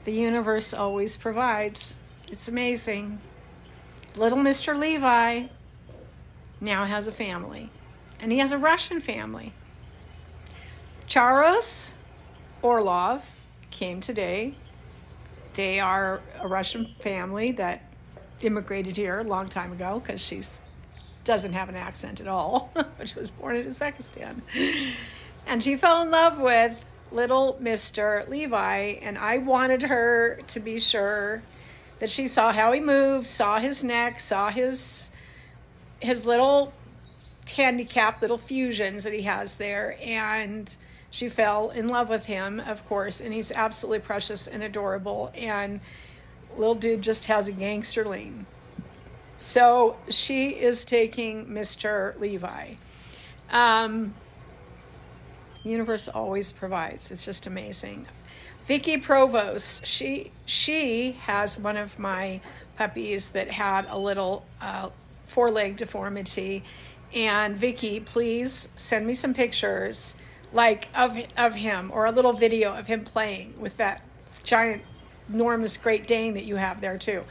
The universe always provides. It's amazing. Little Mr. Levi now has a family, and he has a Russian family. Charos Orlov came today. They are a Russian family that immigrated here a long time ago because she doesn't have an accent at all, but she was born in Uzbekistan. And she fell in love with little Mr. Levi, and I wanted her to be sure that she saw how he moved, saw his neck, saw his little handicapped little fusions that he has there, and she fell in love with him, of course, and he's absolutely precious and adorable, and little dude just has a gangster lean. So she is taking Mr. Levi. Universe always provides. It's just amazing. Vicky Provost, she has one of my puppies that had a little four-leg deformity. And Vicky, please send me some pictures like of him, or a little video of him playing with that giant, enormous Great Dane that you have there too.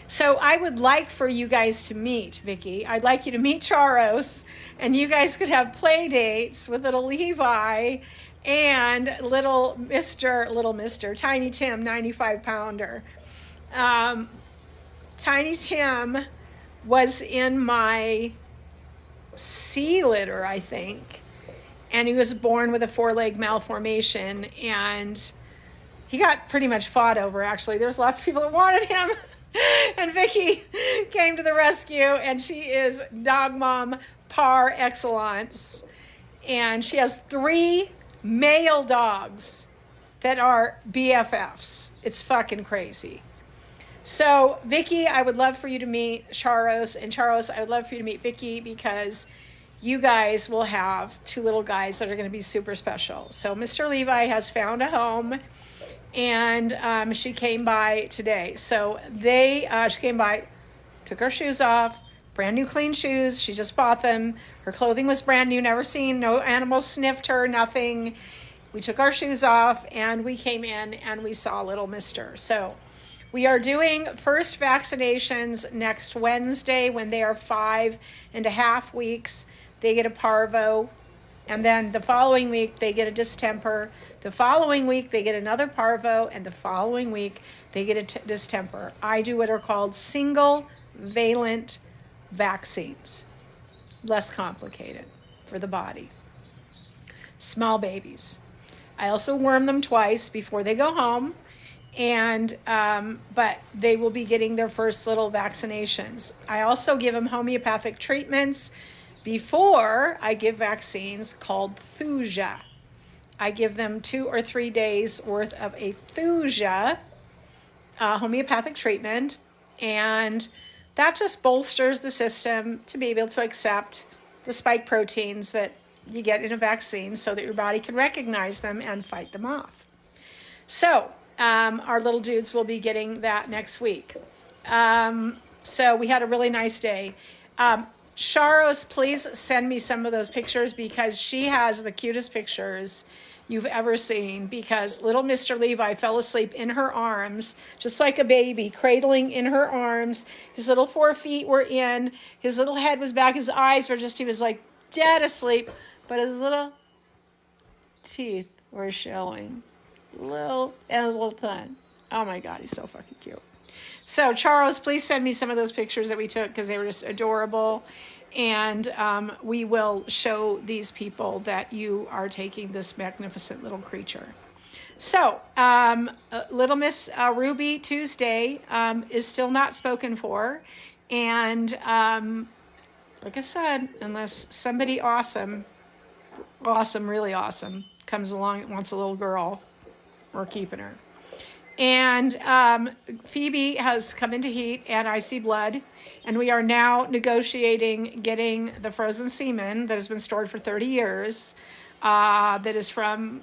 So I would like for you guys to meet, Vicky. I'd like you to meet Charos, and you guys could have play dates with little Levi and little Mr. Tiny Tim, 95-pounder. Tiny Tim was in my C litter, I think, and he was born with a four-leg malformation, and he got pretty much fought over, actually. There's lots of people that wanted him. And Vicky came to the rescue, and she is dog mom par excellence. And she has 3 male dogs that are BFFs. It's fucking crazy. So Vicky, I would love for you to meet Charos, and Charos, I would love for you to meet Vicky, because you guys will have 2 little guys that are going to be super special. So Mr. Levi has found a home, and she came by today. So she came by, took her shoes off, brand new clean shoes. She just bought them. Her clothing was brand new, never seen, no animals sniffed her, nothing. We took our shoes off, and we came in, and we saw little Mister. So we are doing first vaccinations next Wednesday when they are 5.5 weeks. They get a parvo, and then the following week they get a distemper. The following week they get another parvo, and the following week they get a distemper. I do what are called single valent vaccines. Less complicated for the body. Small babies. I also worm them twice before they go home, and but they will be getting their first little vaccinations. I also give them homeopathic treatments before I give vaccines called thuja. I give them 2 or 3 days worth of a thuja homeopathic treatment, and that just bolsters the system to be able to accept the spike proteins that you get in a vaccine, so that your body can recognize them and fight them off. So our little dudes will be getting that next week. So we had a really nice day. Charos, please send me some of those pictures, because she has the cutest pictures you've ever seen, because little Mr. Levi fell asleep in her arms, just like a baby, cradling in her arms. His little 4 feet were in, his little head was back, his eyes were just, he was like dead asleep, but his little teeth were showing. Little ton. Oh my God, he's so fucking cute. So Charles, please send me some of those pictures that we took, because they were just adorable. And we will show these people that you are taking this magnificent little creature. So little Miss Ruby Tuesday is still not spoken for. And like I said, unless somebody awesome, really awesome, comes along and wants a little girl, we're keeping her. And Phoebe has come into heat, and I see blood, and we are now negotiating getting the frozen semen that has been stored for 30 years, that is from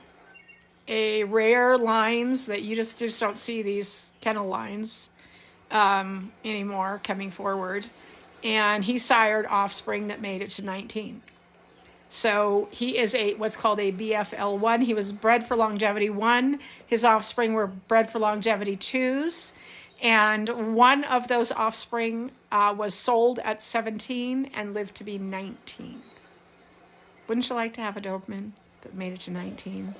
a rare lines that you just don't see, these kennel lines anymore coming forward. And he sired offspring that made it to 19. So he is what's called a BFL1. He was bred for longevity 1. His offspring were bred for longevity 2s. And one of those offspring was sold at 17 and lived to be 19. Wouldn't you like to have a Doberman that made it to 19?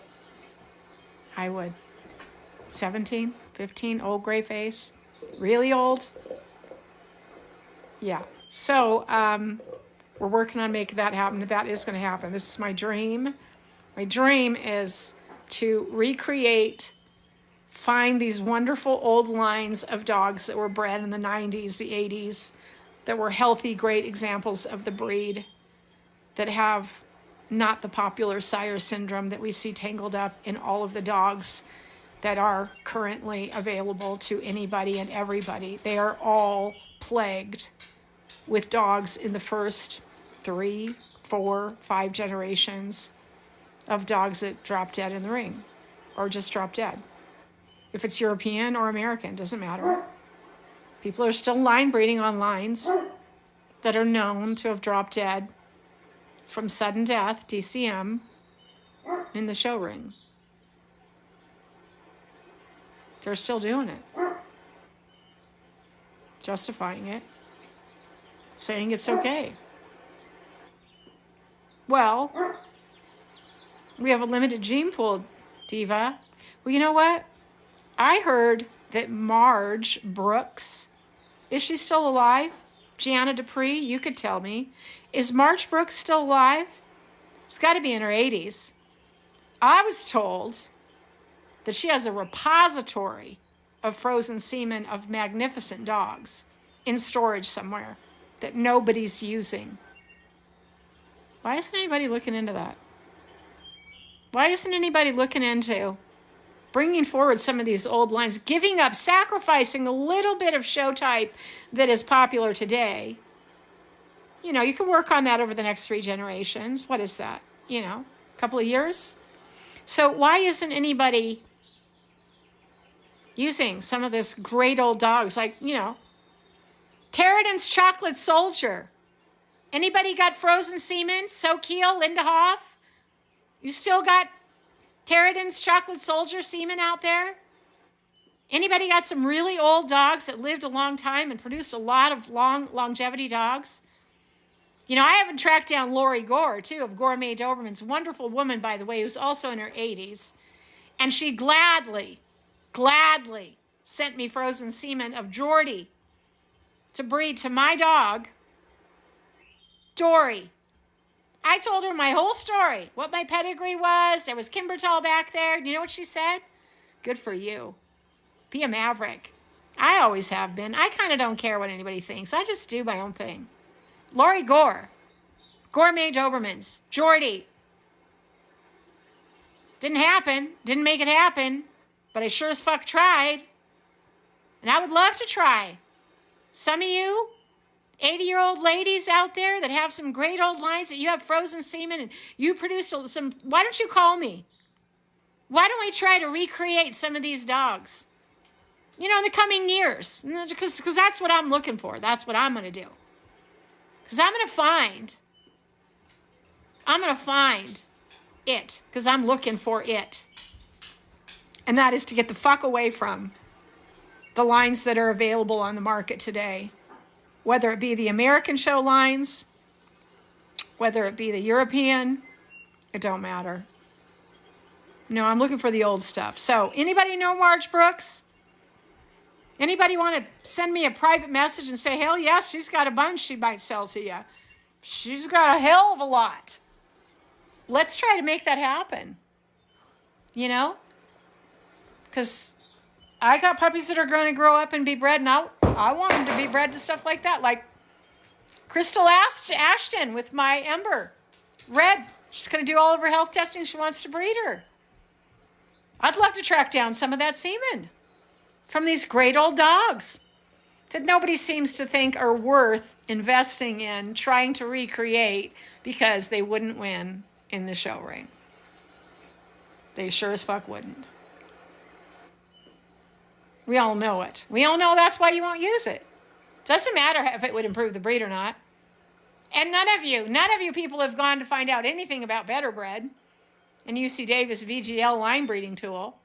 I would. 17, 15, old gray face, really old. Yeah. So we're working on making that happen. That is going to happen. This is my dream. My dream is to recreate, find these wonderful old lines of dogs that were bred in the 90s, the 80s, that were healthy, great examples of the breed, that have not the popular sire syndrome that we see tangled up in all of the dogs that are currently available to anybody and everybody. They are all plagued with dogs in the first 3, 4, 5 generations of dogs that drop dead in the ring or just drop dead. If it's European or American, doesn't matter. People are still line breeding on lines that are known to have dropped dead from sudden death, DCM, in the show ring. They're still doing it. Justifying it. Saying it's okay. Well, we have a limited gene pool, Diva. Well, you know what? I heard that Marge Brooks, is she still alive? Gianna Dupree, you could tell me. Is Marge Brooks still alive? She's got to be in her 80s. I was told that she has a repository of frozen semen of magnificent dogs in storage somewhere that nobody's using. Why isn't anybody looking into that? Why isn't anybody looking into bringing forward some of these old lines, giving up, sacrificing a little bit of show type that is popular today? You know, you can work on that over the next 3 generations. What is that? You know, a couple of years? So why isn't anybody using some of this great old dogs, like, you know, Terridan's Chocolate Soldier? Anybody got frozen semen? Sokeel, Linda Hoff? You still got Terridan's Chocolate Soldier semen out there? Anybody got some really old dogs that lived a long time and produced a lot of longevity dogs? You know, I haven't tracked down Lori Gore, too, of Gourmet Dobermans. Wonderful woman, by the way, who's also in her 80s. And she gladly sent me frozen semen of Jordy to breed to my dog, Dory. I told her my whole story, what my pedigree was. There was Kimbertall back there. You know what she said? Good for you. Be a maverick. I always have been. I kind of don't care what anybody thinks. I just do my own thing. Lori Gore, Gourmet Dobermans, Jordy. Didn't happen. Didn't make it happen. But I sure as fuck tried. And I would love to try. Some of you 80-year-old ladies out there that have some great old lines, that you have frozen semen and you produce some, why don't you call me? Why don't we try to recreate some of these dogs? You know, in the coming years. Because that's what I'm looking for. That's what I'm going to do. Because I'm going to find it. Because I'm looking for it. And that is to get the fuck away from the lines that are available on the market today. Whether it be the American show lines, whether it be the European, it don't matter. No, I'm looking for the old stuff. So, anybody know Marge Brooks? Anybody want to send me a private message and say, hell yes, she's got a bunch she might sell to you. She's got a hell of a lot. Let's try to make that happen. You know? Because I got puppies that are going to grow up and be bred, and I want them to be bred to stuff like that. Like Crystal Ashton with my Ember Red. She's going to do all of her health testing. She wants to breed her. I'd love to track down some of that semen from these great old dogs that nobody seems to think are worth investing in, trying to recreate, because they wouldn't win in the show ring. They sure as fuck wouldn't. We all know it. We all know that's why you won't use it. Doesn't matter if it would improve the breed or not. And none of you people have gone to find out anything about Better Bread and UC Davis VGL line breeding tool.